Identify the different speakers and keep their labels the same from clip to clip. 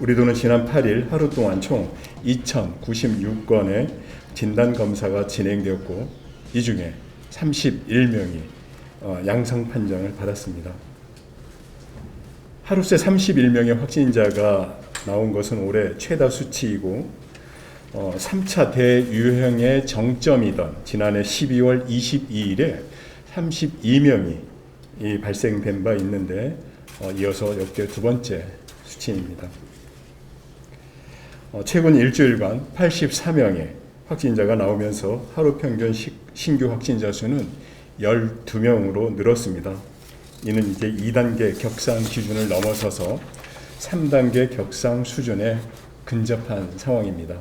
Speaker 1: 우리도는 지난 8일 하루 동안 총 2,096건의 진단검사가 진행되었고 이 중에 31명이 양성 판정을 받았습니다. 하루 새 31명의 확진자가 나온 것은 올해 최다 수치이고 3차 대유행의 정점이던 지난해 12월 22일에 32명이 발생된 바 있는데 이어서 역대 두 번째 수치입니다. 최근 일주일간 84명의 확진자가 나오면서 하루 평균 신규 확진자 수는 12명으로 늘었습니다. 이는 이제 2단계 격상 기준을 넘어서서 3단계 격상 수준에 근접한 상황입니다.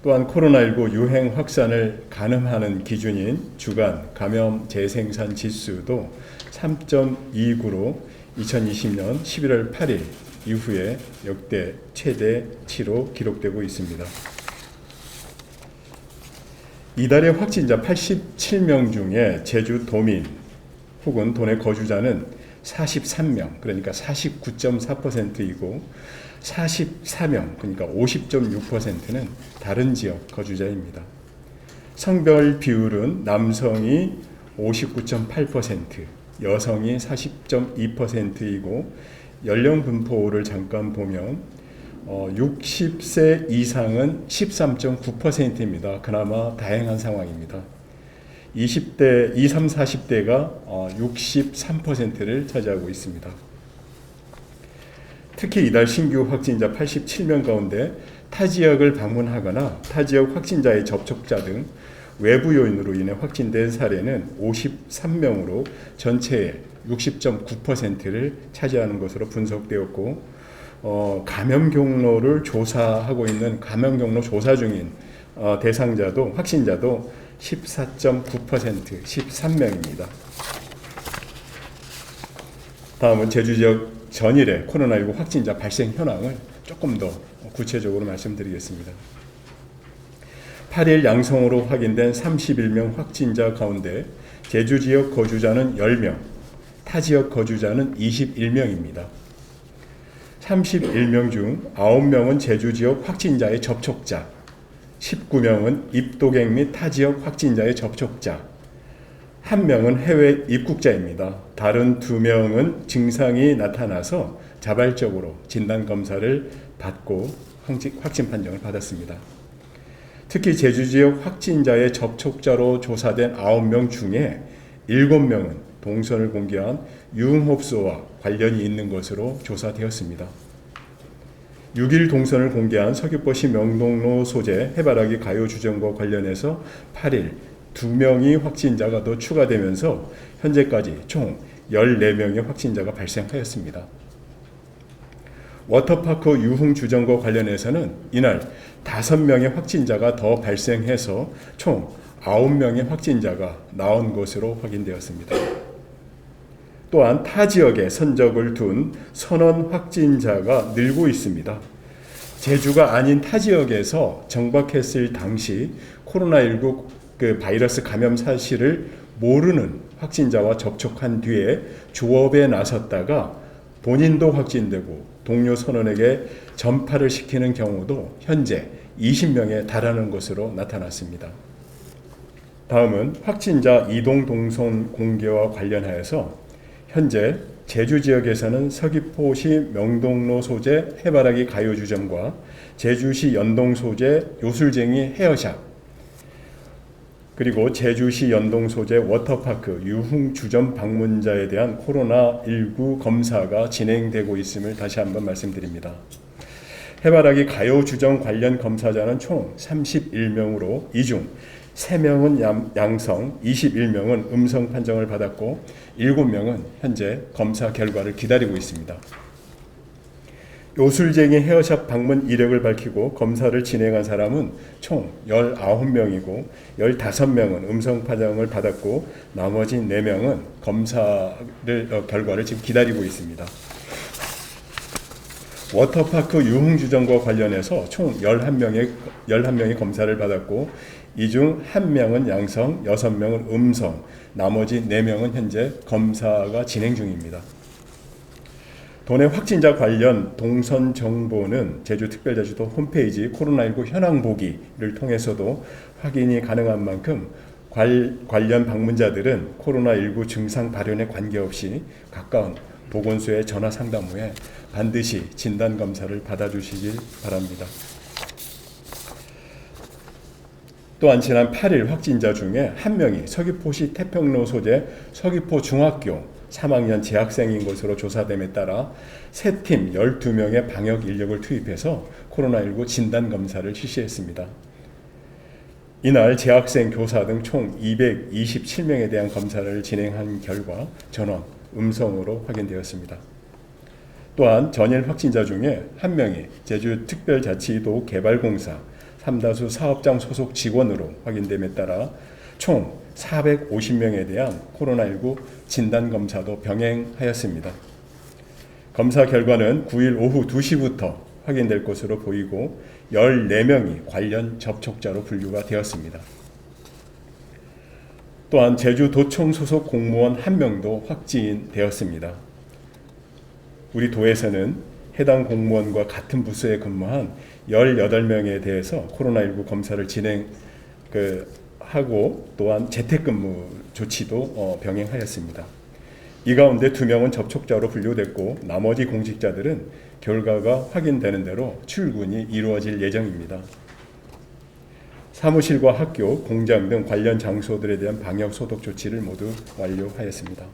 Speaker 1: 또한 코로나19 유행 확산을 가늠하는 기준인 주간 감염 재생산 지수도 3.29로 2020년 11월 8일 이후에 역대 최대치로 기록되고 있습니다. 이달의 확진자 87명 중에 제주 도민 혹은 도내 거주자는 43명, 그러니까 49.4%이고 44명, 그러니까 50.6%는 다른 지역 거주자입니다. 성별 비율은 남성이 59.8%, 여성이 40.2%이고 연령 분포를 잠깐 보면 60세 이상은 13.9%입니다. 그나마 다행한 상황입니다. 20대, 20, 30, 40대가 63%를 차지하고 있습니다. 특히 이달 신규 확진자 87명 가운데 타 지역을 방문하거나 타 지역 확진자의 접촉자 등 외부 요인으로 인해 확진된 사례는 53명으로 전체의 60.9%를 차지하는 것으로 분석되었고 감염 경로를 조사하고 있는 감염 경로 조사 중인 대상자도 확진자도 14.9%, 13명입니다. 다음은 제주 지역 전일의 코로나19 확진자 발생 현황을 조금 더 구체적으로 말씀드리겠습니다. 8일 양성으로 확인된 31명 확진자 가운데 제주 지역 거주자는 10명, 타 지역 거주자는 21명입니다. 31명 중 9명은 제주 지역 확진자의 접촉자, 19명은 입도객 및 타 지역 확진자의 접촉자, 1명은 해외 입국자입니다. 다른 2명은 증상이 나타나서 자발적으로 진단검사를 받고 확진 판정을 받았습니다. 특히 제주 지역 확진자의 접촉자로 조사된 9명 중에 7명은 동선을 공개한 유흥업소와 관련이 있는 것으로 조사되었습니다. 6일 동선을 공개한 서귀포시 명동로 소재 해바라기 가요주점과 관련해서 8일 2명이 확진자가 더 추가되면서 현재까지 총 14명의 확진자가 발생하였습니다. 워터파크 유흥주점과 관련해서는 이날 5명의 확진자가 더 발생해서 총 9명의 확진자가 나온 것으로 확인되었습니다. 또한 타 지역에 선적을 둔 선원 확진자가 늘고 있습니다. 제주가 아닌 타 지역에서 정박했을 당시 코로나19 바이러스 감염 사실을 모르는 확진자와 접촉한 뒤에 조업에 나섰다가 본인도 확진되고 동료 선원에게 전파를 시키는 경우도 현재 20명에 달하는 것으로 나타났습니다. 다음은 확진자 이동 동선 공개와 관련하여서 현재 제주 지역에서는 서귀포시 명동로 소재 해바라기 가요주점과 제주시 연동 소재 요술쟁이 헤어샵 그리고 제주시 연동 소재 워터파크 유흥주점 방문자에 대한 코로나19 검사가 진행되고 있음을 다시 한번 말씀드립니다. 해바라기 가요주점 관련 검사자는 총 31명으로 이 중 3명은 양성, 21명은 음성 판정을 받았고 7명은 현재 검사 결과를 기다리고 있습니다. 요술쟁이 헤어샵 방문 이력을 밝히고 검사를 진행한 사람은 총 19명이고 15명은 음성 판정을 받았고 나머지 4명은 결과를 지금 기다리고 있습니다. 워터파크 유흥주점과 관련해서 총 11명이 검사를 받았고 이 중 1명은 양성, 6명은 음성, 나머지 4명은 현재 검사가 진행 중입니다. 도내 확진자 관련 동선 정보는 제주특별자치도 홈페이지 코로나19 현황 보기를 통해서도 확인이 가능한 만큼 관련 방문자들은 코로나19 증상 발현에 관계없이 가까운 보건소에 전화 상담 후에 반드시 진단검사를 받아주시길 바랍니다. 또한 지난 8일 확진자 중에 한 명이 서귀포시 태평로 소재 서귀포 중학교 3학년 재학생인 것으로 조사됨에 따라 세 팀 12명의 방역 인력을 투입해서 코로나19 진단검사를 실시했습니다. 이날 재학생, 교사 등 총 227명에 대한 검사를 진행한 결과 전원 음성으로 확인되었습니다. 또한 전일 확진자 중에 한 명이 제주특별자치도 개발공사 3다수 사업장 소속 직원으로 확인됨에 따라 총 450명에 대한 코로나19 진단검사도 병행하였습니다. 검사 결과는 9일 오후 2시부터 확인될 것으로 보이고 14명이 관련 접촉자로 분류가 되었습니다. 또한 제주도청 소속 공무원 1명도 확진되었습니다. 우리 도에서는 해당 공무원과 같은 부서에 근무한 18명에 대해서 코로나19 검사를 하고 또한 재택근무 조치도 병행하였습니다. 이 가운데 2명은 접촉자로 분류됐고 나머지 공직자들은 결과가 확인되는 대로 출근이 이루어질 예정입니다. 사무실과 학교, 공장 등 관련 장소들에 대한 방역 소독 조치를 모두 완료하였습니다.